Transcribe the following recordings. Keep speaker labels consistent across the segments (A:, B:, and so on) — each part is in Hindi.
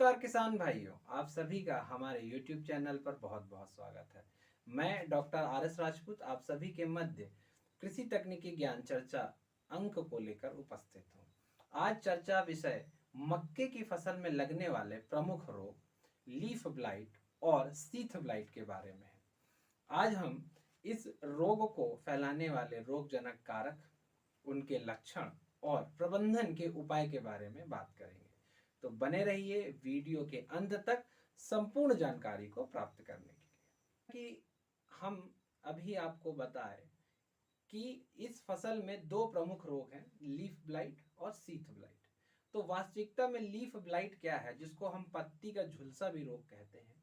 A: नमस्कार किसान भाइयों, आप सभी का हमारे YouTube चैनल पर बहुत बहुत स्वागत है। मैं डॉक्टर RS राजपूत आप सभी के मध्य कृषि तकनीकी ज्ञान चर्चा अंक को लेकर उपस्थित हूँ। आज चर्चा विषय मक्के की फसल में लगने वाले प्रमुख रोग लीफ ब्लाइट और शीथ ब्लाइट के बारे में है। आज हम इस रोग को फैलाने वाले रोगजनक कारक, उनके लक्षण और प्रबंधन के उपाय के बारे में बात करेंगे। तो बने रहिए वीडियो के अंत तक संपूर्ण जानकारी को प्राप्त करने के लिए। कि हम अभी आपको बताएं कि इस फसल में दो प्रमुख रोग हैं, लीफ ब्लाइट और शीथ ब्लाइट। तो वास्तविकता में लीफ ब्लाइट क्या है, जिसको हम पत्ती का झुलसा भी रोग कहते हैं।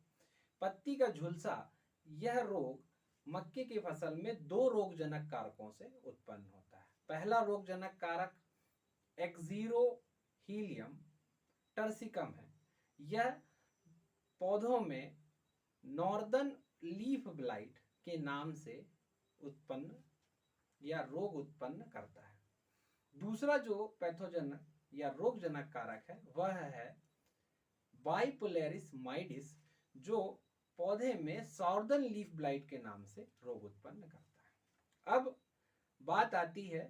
A: पत्ती का झुलसा, यह रोग मक्के की फसल में दो रोगजनक कारकों से उत्पन्न होता है। पहला रोगजनक कारक एक्जीरोहीलियम टर्सिकम है। यह पौधों में नॉर्दर्न लीफ ब्लाइट के नाम से उत्पन्न या रोग उत्पन्न करता है। दूसरा जो पैथोजन या रोगजनक कारक है वह है बाइपोलैरिस माइडिस, जो पौधे में सॉर्दर्न लीफ ब्लाइट के नाम से रोग उत्पन्न करता है। अब बात आती है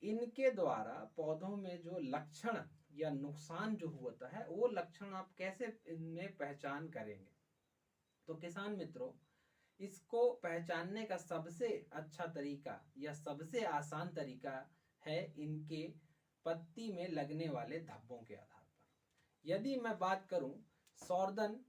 A: इनके द्वारा पौधों में जो लक्षण या नुकसान जो होता है, वो लक्षण आप कैसे इनमें पहचान करेंगे। तो किसान मित्रों, इसको पहचानने का सबसे अच्छा तरीका या सबसे आसान तरीका है इनके पत्ती में लगने वाले धब्बों के आधार पर। यदि मैं बात करूं सॉर्दर्न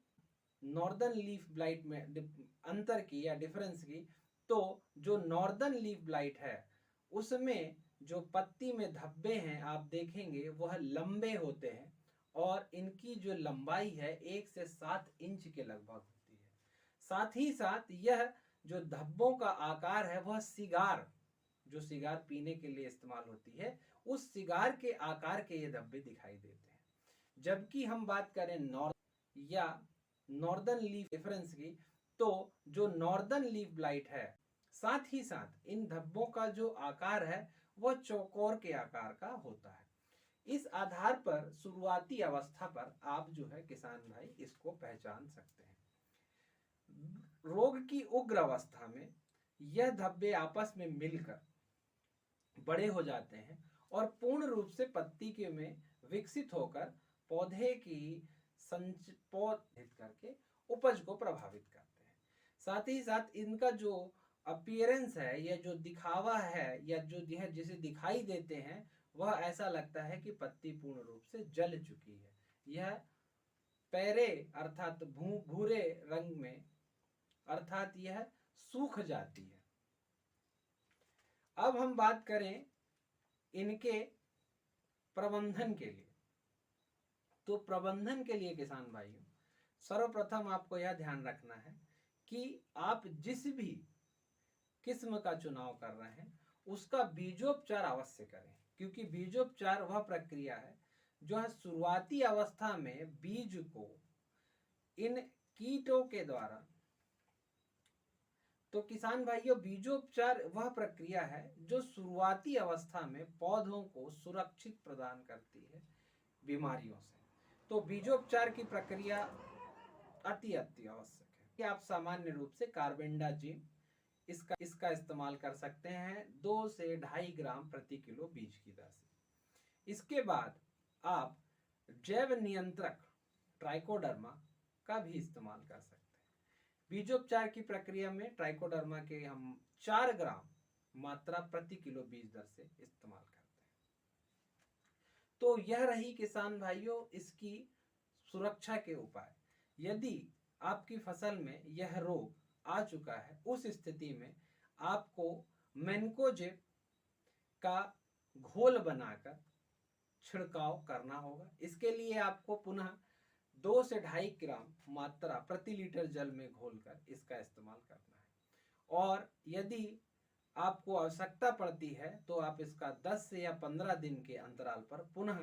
A: नॉर्दर्न लीफ ब्लाइट में अंतर की या डिफरेंस की, तो जो नॉर्दर्न लीफ ब्लाइट है उसमें जो पत्ती में धब्बे हैं आप देखेंगे वह लंबे होते हैं और इनकी जो लंबाई है 1 से 7 इंच के लगभग होती है। साथ ही साथ यह जो धब्बों का आकार है वह सिगार, जो सिगार पीने के लिए इस्तेमाल होती है, उस सिगार के आकार के ये धब्बे दिखाई देते हैं। जबकि हम बात करें नॉर्दर्न लीफ डिफरेंस की, तो जो नॉर्दर्न लीफ ब्लाइट है, साथ ही साथ इन धब्बों का जो आकार है वह चौकोर के आकार का होता है। इस आधार पर शुरुआती अवस्था पर आप जो है किसान भाई इसको पहचान सकते हैं। रोग की उग्र अवस्था में यह धब्बे आपस में मिलकर बड़े हो जाते हैं और पूर्ण रूप से पत्ती के में विकसित होकर पौधे की संचित करके उपज को प्रभावित करते हैं। साथ ही साथ इनका जो अपीयरेंस है या जो दिखावा है या जो यह जिसे दिखाई देते हैं, वह ऐसा लगता है कि पत्ती पूर्ण रूप से जल चुकी है। यह पैरे अर्थात भूरे रंग में, अर्थात यह सूख जाती है। अब हम बात करें इनके प्रबंधन के लिए। तो प्रबंधन के लिए किसान भाइयों, सर्वप्रथम आपको यह ध्यान रखना है कि आप जिस भी किस्म का चुनाव कर रहे हैं उसका बीजोपचार अवश्य करें, क्योंकि बीजोपचार वह प्रक्रिया है जो है शुरुआती अवस्था में बीज को इन कीटों के द्वारा। तो किसान भाइयों, बीजोपचार वह प्रक्रिया है जो शुरुआती अवस्था में पौधों को सुरक्षित प्रदान करती है बीमारियों से। तो बीजोपचार की प्रक्रिया अति आवश्यक है कि आप सामान्य रूप से कार्बेंडाजिम इसका इस्तेमाल कर सकते हैं 2 से 2.5 ग्राम प्रति किलो बीज की दर से। इसके बाद आप जैव नियंत्रक ट्राइकोडर्मा का भी इस्तेमाल कर सकते हैं। बीजोपचार की प्रक्रिया में ट्राइकोडर्मा के हम 4 ग्राम मात्रा प्रति किलो बीज दर से इस्तेमाल करते हैं। तो यह रही किसान भाइयों इसकी सुरक्षा के उपाय। यदि आपकी फसल में यह रोग आ चुका है, उस स्थिति में आपको मैनकोजेब का घोल बनाकर छिड़काव करना होगा। इसके लिए आपको पुनः 2 से 2.5 ग्राम मात्रा प्रति लीटर जल में घोलकर इसका इस्तेमाल करना है। और यदि आपको आवश्यकता पड़ती है तो आप इसका 10 से या 15 दिन के अंतराल पर पुनः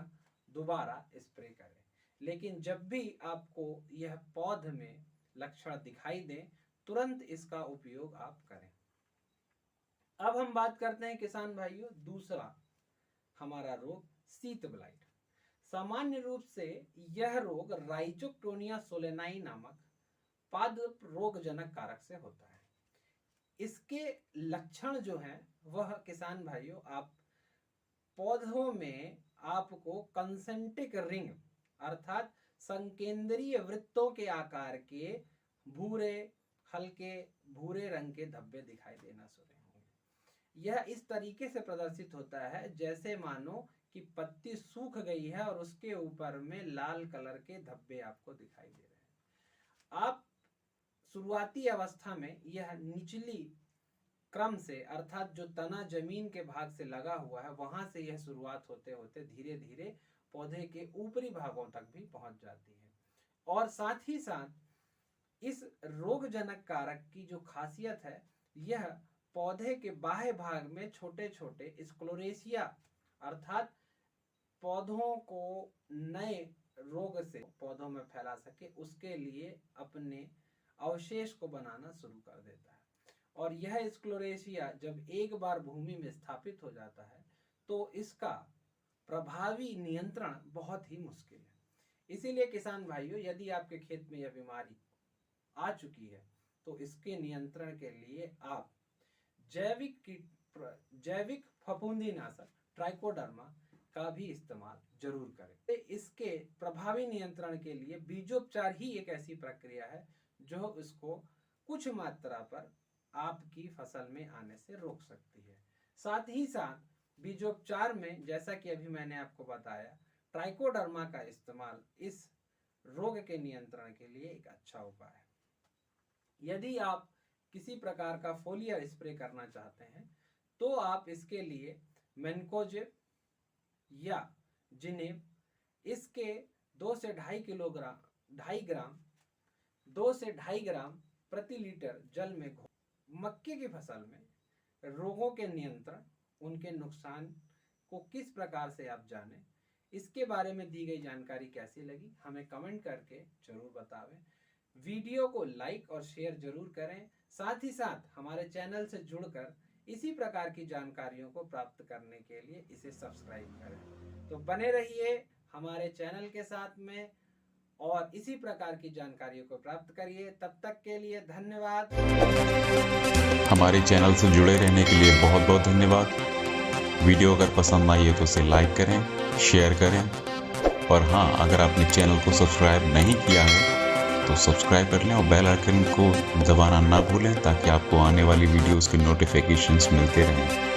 A: दोबारा स्प्रे करें। लेकिन जब भी आपको यह पौध में लक्षण दिखाई दे, तुरंत इसका उपयोग आप करें। अब हम बात करते हैं किसान भाइयों दूसरा हमारा रोग शीत ब्लाइट। सामान्य रूप से यह रोग राइजोक्टोनिया सोलेनाई नामक पादप रोगजनक कारक से होता है। इसके लक्षण जो हैं वह किसान भाइयों, आप पौधों में आपको कंसेंट्रिक रिंग अर्थात संकेंद्रीय वृत्तों के आकार के हल्के भूरे रंग के धब्बे दिखाई देना शुरू होंगे। यह इस तरीके से प्रदर्शित होता है जैसे मानो कि पत्ती सूख गई है और उसके ऊपर में लाल कलर के धब्बे आपको दिखाई दे रहे हैं। आप शुरुआती अवस्था में यह निचली क्रम से अर्थात जो तना जमीन के भाग से लगा हुआ है वहां से यह शुरुआत होते होते धीरे धीरे पौधे के ऊपरी भागों तक भी पहुंच जाती है। और साथ ही साथ इस रोगजनक कारक की जो खासियत है, यह पौधे के बाह्य भाग में छोटे छोटे स्क्लेरोसिया अर्थात पौधों को नए रोग से पौधों में फैला सके उसके लिए अपने अवशेष को बनाना शुरू कर देता है। और यह स्क्लेरोसिया जब एक बार भूमि में स्थापित हो जाता है तो इसका प्रभावी नियंत्रण बहुत ही मुश्किल है। इसीलिए किसान भाइयों, यदि आपके खेत में यह बीमारी आ चुकी है तो इसके नियंत्रण के लिए आप जैविक फफूंदीनाशक ट्राइकोडर्मा का भी इस्तेमाल जरूर करें। इसके प्रभावी नियंत्रण के लिए बीजोपचार ही एक ऐसी प्रक्रिया है जो इसको कुछ मात्रा पर आपकी फसल में आने से रोक सकती है। साथ ही साथ बीजोपचार में, जैसा कि अभी मैंने आपको बताया, ट्राइकोडर्मा का इस्तेमाल इस रोग के नियंत्रण के लिए एक अच्छा उपाय है। यदि आप किसी प्रकार का फोलियर स्प्रे करना चाहते हैं तो आप इसके लिए मैनकोजेब या जिनेब इसके 2 से 2.5 ग्राम प्रति लीटर जल में घोल मक्के की फसल में रोगों के नियंत्रण, उनके नुकसान को किस प्रकार से आप जानें, इसके बारे में दी गई जानकारी कैसी लगी हमें कमेंट करके जरूर बतावें। वीडियो को लाइक और शेयर जरूर करें। साथ ही साथ हमारे चैनल से जुड़कर इसी प्रकार की जानकारियों को प्राप्त करने के लिए इसे सब्सक्राइब करें। तो बने रहिए हमारे चैनल के साथ में और इसी प्रकार की जानकारियों को प्राप्त करिए। तब तक के लिए धन्यवाद।
B: हमारे चैनल से जुड़े रहने के लिए बहुत बहुत धन्यवाद। वीडियो अगर पसंद आई है तो इसे लाइक करें, शेयर करें और हाँ, अगर आपने चैनल को सब्सक्राइब नहीं किया है तो सब्सक्राइब कर लें और बेल आइकन को दबाना ना भूलें ताकि आपको आने वाली वीडियोस के नोटिफिकेशंस मिलते रहें।